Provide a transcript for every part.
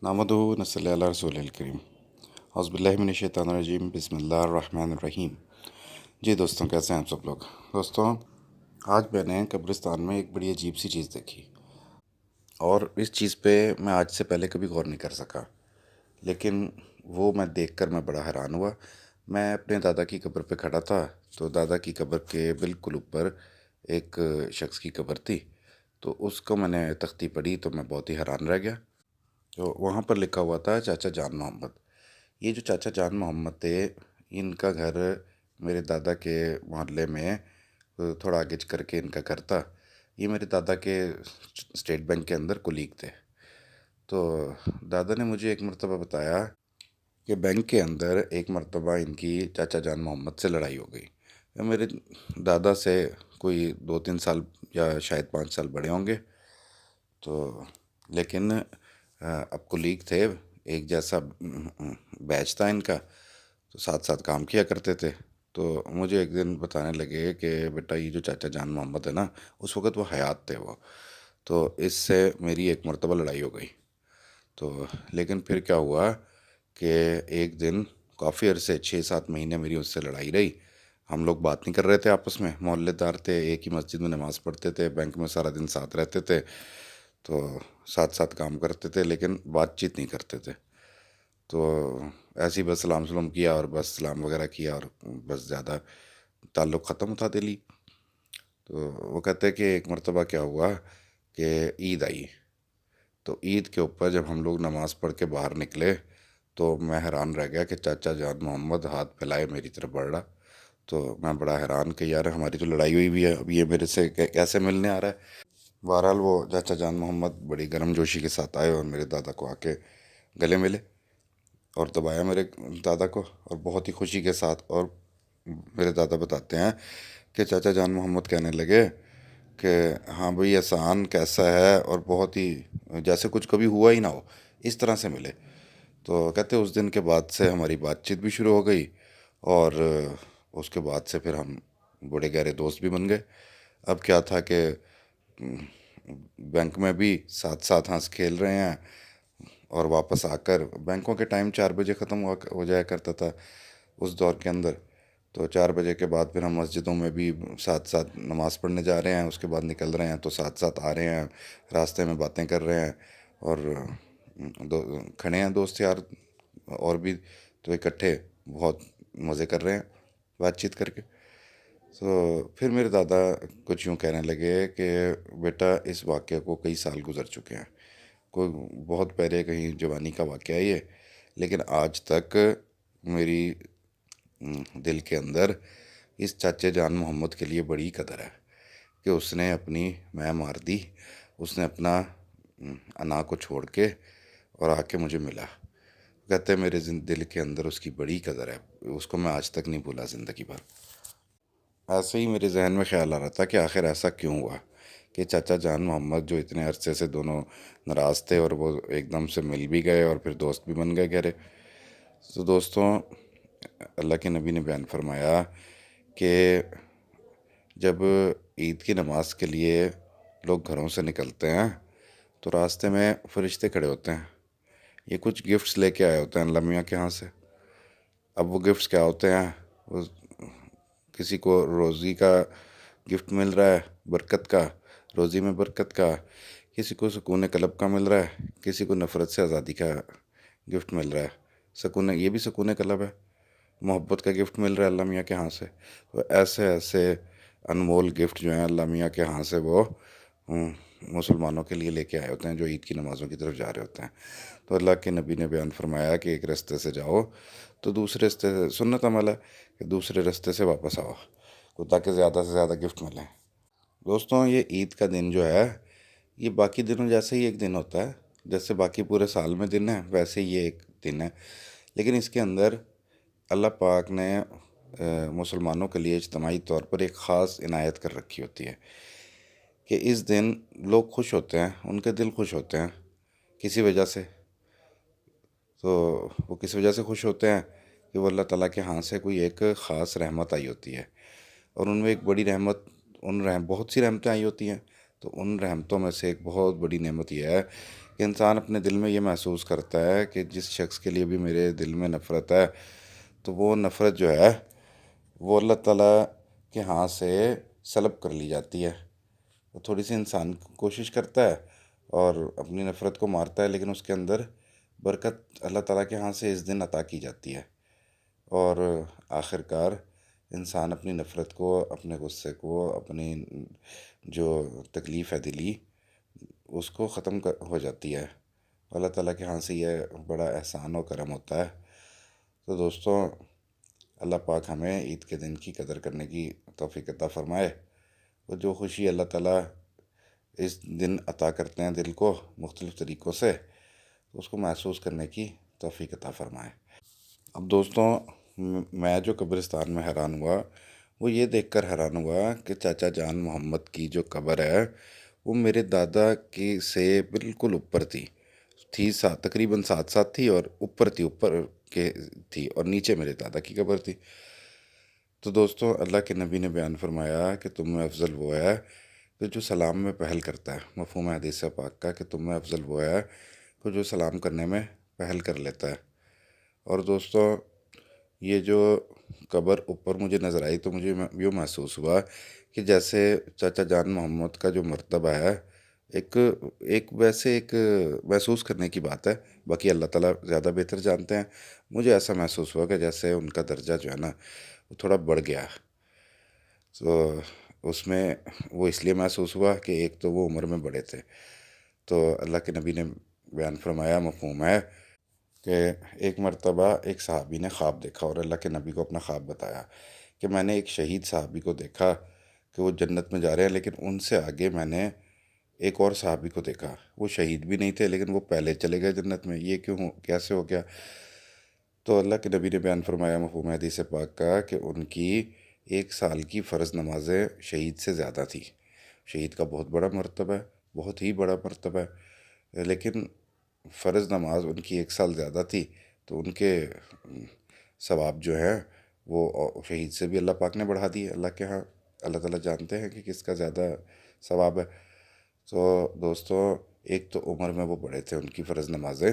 نحمدہ نصلی اللہ رسول الکریم اعوذ باللہ من الشیطان الرجیم بسم اللہ الرحمن الرحیم۔ جی دوستوں، کیسے ہیں آپ سب لوگ؟ دوستوں، آج میں نے قبرستان میں ایک بڑی عجیب سی چیز دیکھی، اور اس چیز پہ میں آج سے پہلے کبھی غور نہیں کر سکا، لیکن وہ میں دیکھ کر میں بڑا حیران ہوا۔ میں اپنے دادا کی قبر پہ کھڑا تھا، تو دادا کی قبر کے بالکل اوپر ایک شخص کی قبر تھی، تو اس کو میں نے تختی پڑھی تو میں بہت ہی حیران رہ گیا۔ تو وہاں پر لکھا ہوا تھا چاچا جان محمد۔ یہ جو چاچا جان محمد تھے، ان کا گھر میرے دادا کے محلے میں تھوڑا آگے کر کے ان کا گھر تھا۔ یہ میرے دادا کے اسٹیٹ بینک کے اندر کولیگ تھے۔ تو دادا نے مجھے ایک مرتبہ بتایا کہ بینک کے اندر ایک مرتبہ ان کی چاچا جان محمد سے لڑائی ہو گئی۔ میرے دادا سے کوئی 2-3 سال یا شاید 5 سال بڑے ہوں گے، تو لیکن اب کولیگ تھے، ایک جیسا بیچ تھا ان کا، تو ساتھ ساتھ کام کیا کرتے تھے۔ تو مجھے ایک دن بتانے لگے کہ بیٹا یہ جو چاچا جان محمد ہے نا، اس وقت وہ حیات تھے وہ، تو اس سے میری ایک مرتبہ لڑائی ہو گئی۔ تو لیکن پھر کیا ہوا کہ ایک دن کافی عرصے 6-7 مہینے میری اس سے لڑائی رہی۔ ہم لوگ بات نہیں کر رہے تھے آپس میں، محلے دار تھے، ایک ہی مسجد میں نماز پڑھتے تھے، بینک میں سارا دن ساتھ رہتے تھے، تو ساتھ ساتھ کام کرتے تھے لیکن بات چیت نہیں کرتے تھے۔ تو ایسے ہی بس سلام سلام کیا اور بس سلام وغیرہ کیا اور بس زیادہ تعلق ختم تھا دلی۔ تو وہ کہتے ہیں کہ ایک مرتبہ کیا ہوا کہ عید آئی، تو عید کے اوپر جب ہم لوگ نماز پڑھ کے باہر نکلے تو میں حیران رہ گیا کہ چاچا جان محمد ہاتھ پھیلائے میری طرف بڑھ رہا۔ تو میں بڑا حیران کہ یار ہماری تو لڑائی ہوئی بھی ہے، اب یہ میرے سے کیسے ملنے آ رہا ہے۔ بہرحال وہ چاچا جان محمد بڑی گرم جوشی کے ساتھ آئے اور میرے دادا کو آ کے گلے ملے اور دبایا میرے دادا کو، اور بہت ہی خوشی کے ساتھ۔ اور میرے دادا بتاتے ہیں کہ چاچا جان محمد کہنے لگے کہ ہاں بھئی احسان کیسا ہے، اور بہت ہی جیسے کچھ کبھی ہوا ہی نہ ہو، اس طرح سے ملے۔ تو کہتے اس دن کے بعد سے ہماری بات چیت بھی شروع ہو گئی، اور اس کے بعد سے پھر ہم بڑے گہرے دوست بھی بن گئے۔ اب کیا تھا کہ بینک میں بھی ساتھ ساتھ ہنس کھیل رہے ہیں، اور واپس آ کر بینکوں کے ٹائم 4 بجے ختم ہو جایا کرتا تھا اس دور کے اندر، تو 4 بجے کے بعد پھر ہم مسجدوں میں بھی ساتھ ساتھ نماز پڑھنے جا رہے ہیں، اس کے بعد نکل رہے ہیں تو ساتھ ساتھ آ رہے ہیں، راستے میں باتیں کر رہے ہیں، اور کھڑے ہیں دوست یار اور بھی، تو اکٹھے بہت مزے کر رہے ہیں بات چیت کر کے۔ تو پھر میرے دادا کچھ یوں کہنے لگے کہ بیٹا اس واقعے کو کئی سال گزر چکے ہیں، کوئی بہت پہلے کہیں جوانی کا واقعہ ہے یہ، لیکن آج تک میری دل کے اندر اس چاچے جان محمد کے لیے بڑی قدر ہے کہ اس نے اپنی میں مار دی، اس نے اپنا انا کو چھوڑ کے اور آ کے مجھے ملا۔ کہتے ہیں میرے دل کے اندر اس کی بڑی قدر ہے، اس کو میں آج تک نہیں بھولا زندگی بھر۔ ایسے ہی میرے ذہن میں خیال آ رہا تھا کہ آخر ایسا کیوں ہوا کہ چاچا جان محمد جو اتنے عرصے سے دونوں ناراض تھے، اور وہ ایک دم سے مل بھی گئے اور پھر دوست بھی بن گئے گہرے۔ تو دوستوں، اللہ کے نبی نے بیان فرمایا کہ جب عید کی نماز کے لیے لوگ گھروں سے نکلتے ہیں تو راستے میں فرشتے کھڑے ہوتے ہیں، یہ کچھ گفٹس لے کے آئے ہوتے ہیں اللہ میاں کے ہاں سے۔ اب وہ گفٹس کیا ہوتے ہیں؟ وہ کسی کو روزی کا گفٹ مل رہا ہے، برکت کا، روزی میں برکت کا، کسی کو سکون قلب کا مل رہا ہے، کسی کو نفرت سے آزادی کا گفٹ مل رہا ہے، سکون، یہ بھی سکون قلب ہے، محبت کا گفٹ مل رہا ہے اللہ میاں کے ہاں سے۔ تو ایسے ایسے انمول گفٹ جو ہیں اللہ میاں کے ہاں سے وہ مسلمانوں کے لیے لے کے آئے ہوتے ہیں جو عید کی نمازوں کی طرف جا رہے ہوتے ہیں۔ تو اللہ کے نبی نے بیان فرمایا کہ ایک راستے سے جاؤ تو دوسرے راستے سے، سنت عمل ہے کہ دوسرے راستے سے واپس آؤ، تو تاکہ زیادہ سے زیادہ گفٹ ملیں۔ دوستوں، یہ عید کا دن جو ہے، یہ باقی دنوں جیسے ہی ایک دن ہوتا ہے، جیسے باقی پورے سال میں دن ہے ویسے ہی یہ ایک دن ہے، لیکن اس کے اندر اللہ پاک نے مسلمانوں کے لیے اجتماعی طور پر ایک خاص عنایت کر رکھی ہوتی ہے کہ اس دن لوگ خوش ہوتے ہیں، ان کے دل خوش ہوتے ہیں کسی وجہ سے۔ تو وہ کس وجہ سے خوش ہوتے ہیں کہ وہ اللہ تعالیٰ کے ہاں سے کوئی ایک خاص رحمت آئی ہوتی ہے، اور ان میں ایک بڑی رحمت، بہت سی رحمتیں آئی ہوتی ہیں، تو ان رحمتوں میں سے ایک بہت بڑی نعمت یہ ہے کہ انسان اپنے دل میں یہ محسوس کرتا ہے کہ جس شخص کے لیے بھی میرے دل میں نفرت ہے، تو وہ نفرت جو ہے وہ اللہ تعالیٰ کے ہاں سے سلب کر لی جاتی ہے۔ تو تھوڑی سی انسان کوشش کرتا ہے اور اپنی نفرت کو مارتا ہے، لیکن اس کے اندر برکت اللہ تعالیٰ کے ہاں سے اس دن عطا کی جاتی ہے، اور آخر کار انسان اپنی نفرت کو، اپنے غصے کو، اپنی جو تکلیف ہے دلی، اس کو ختم ہو جاتی ہے۔ اللہ تعالیٰ کے ہاں سے یہ بڑا احسان و کرم ہوتا ہے۔ تو دوستوں، اللہ پاک ہمیں عید کے دن کی قدر کرنے کی توفیق عطا فرمائے، اور جو خوشی اللہ تعالیٰ اس دن عطا کرتے ہیں دل کو مختلف طریقوں سے، اس کو محسوس کرنے کی توفیق عطا فرمائے۔ اب دوستوں، میں جو قبرستان میں حیران ہوا وہ یہ دیکھ کر حیران ہوا کہ چاچا جان محمد کی جو قبر ہے وہ میرے دادا کی سے بالکل اوپر تھی تقریباً ساتھ ساتھ تھی، اور اوپر تھی، اوپر کے تھی، اور نیچے میرے دادا کی قبر تھی۔ تو دوستوں، اللہ کے نبی نے بیان فرمایا کہ تم میں افضل وہ ہے کہ جو سلام میں پہل کرتا ہے۔ مفہوم حدیث پاک کا کہ تم میں افضل وہ ہے کہ جو سلام کرنے میں پہل کر لیتا ہے۔ اور دوستوں، یہ جو قبر اوپر مجھے نظر آئی تو مجھے یوں محسوس ہوا کہ جیسے چاچا جان محمد کا جو مرتبہ ہے، ایک ایک محسوس کرنے کی بات ہے، باقی اللہ تعالیٰ زیادہ بہتر جانتے ہیں۔ مجھے ایسا محسوس ہوا کہ جیسے ان کا درجہ جو ہے نا وہ تھوڑا بڑھ گیا۔ تو اس میں وہ اس لیے محسوس ہوا کہ ایک تو وہ عمر میں بڑے تھے، تو اللہ کے نبی نے بیان فرمایا، مفہوم ہے کہ ایک مرتبہ ایک صحابی نے خواب دیکھا اور اللہ کے نبی کو اپنا خواب بتایا کہ میں نے ایک شہید صحابی کو دیکھا کہ وہ جنت میں جا رہے ہیں، لیکن ان سے آگے میں نے ایک اور صحابی کو دیکھا، وہ شہید بھی نہیں تھے لیکن وہ پہلے چلے گئے جنت میں۔ یہ کیسے ہو گیا؟ تو اللہ کے نبی نے بیان فرمایا، مفہوم حدیث پاک کا، کہ ان کی 1 سال کی فرض نمازیں شہید سے زیادہ تھی۔ شہید کا بہت بڑا مرتبہ ہے، بہت ہی بڑا مرتبہ ہے، لیکن فرض نماز ان کی 1 سال زیادہ تھی، تو ان کے ثواب جو ہیں وہ شہید سے بھی اللہ پاک نے بڑھا دی اللہ کے ہاں۔ اللہ تعالیٰ جانتے ہیں کہ کس کا زیادہ ثواب ہے۔ تو دوستوں، ایک تو عمر میں وہ بڑے تھے، ان کی فرض نمازیں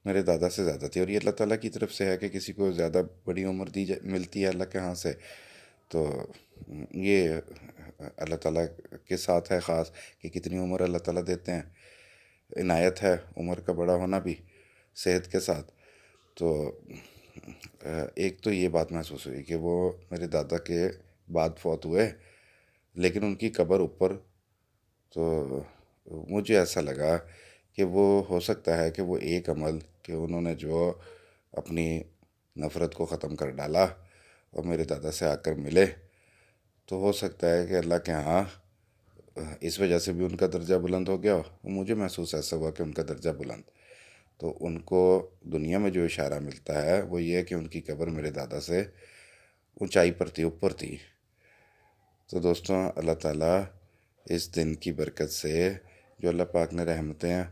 میرے دادا سے زیادہ تھی، اور یہ اللہ تعالیٰ کی طرف سے ہے کہ کسی کو زیادہ بڑی عمر ملتی ہے اللہ کے ہاں سے، تو یہ اللہ تعالیٰ کے ساتھ ہے خاص کہ کتنی عمر اللہ تعالیٰ دیتے ہیں۔ عنایت ہے عمر کا بڑا ہونا بھی صحت کے ساتھ۔ تو ایک تو یہ بات محسوس ہوئی کہ وہ میرے دادا کے بعد فوت ہوئے، لیکن ان کی قبر اوپر، تو مجھے ایسا لگا کہ وہ ہو سکتا ہے کہ وہ ایک عمل کہ انہوں نے جو اپنی نفرت کو ختم کر ڈالا اور میرے دادا سے آ کر ملے، تو ہو سکتا ہے کہ اللہ کے ہاں اس وجہ سے بھی ان کا درجہ بلند ہو گیا۔ مجھے محسوس ایسا ہوا کہ ان کا درجہ بلند، تو ان کو دنیا میں جو اشارہ ملتا ہے وہ یہ ہے کہ ان کی قبر میرے دادا سے اونچائی پر تھی، اوپر تھی۔ تو دوستوں، اللہ تعالیٰ اس دن کی برکت سے جو اللہ پاک نے رحمتیں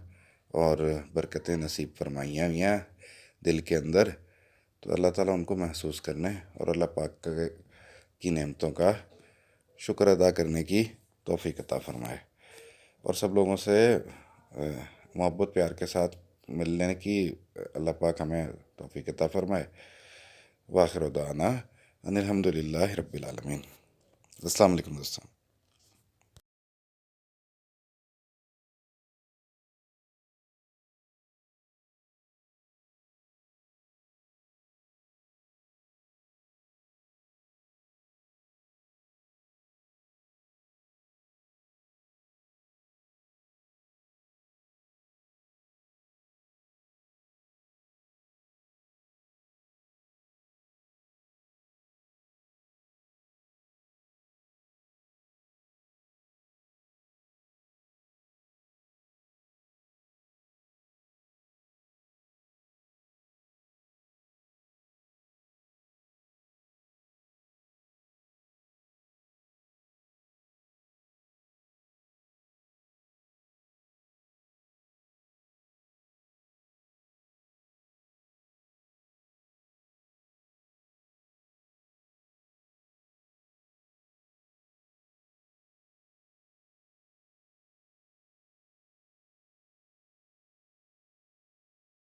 اور برکتیں نصیب فرمائیاں ہوئی ہیں دل کے اندر، تو اللہ تعالیٰ ان کو محسوس کرنے اور اللہ پاک کی نعمتوں کا شکر ادا کرنے کی توفیق عطا فرمائے، اور سب لوگوں سے محبت پیار کے ساتھ ملنے کی اللہ پاک ہمیں توفیق عطا فرمائے۔ وآخر دعوانا ان الحمد للہ رب العالمین۔ السلام علیکم دوستوں۔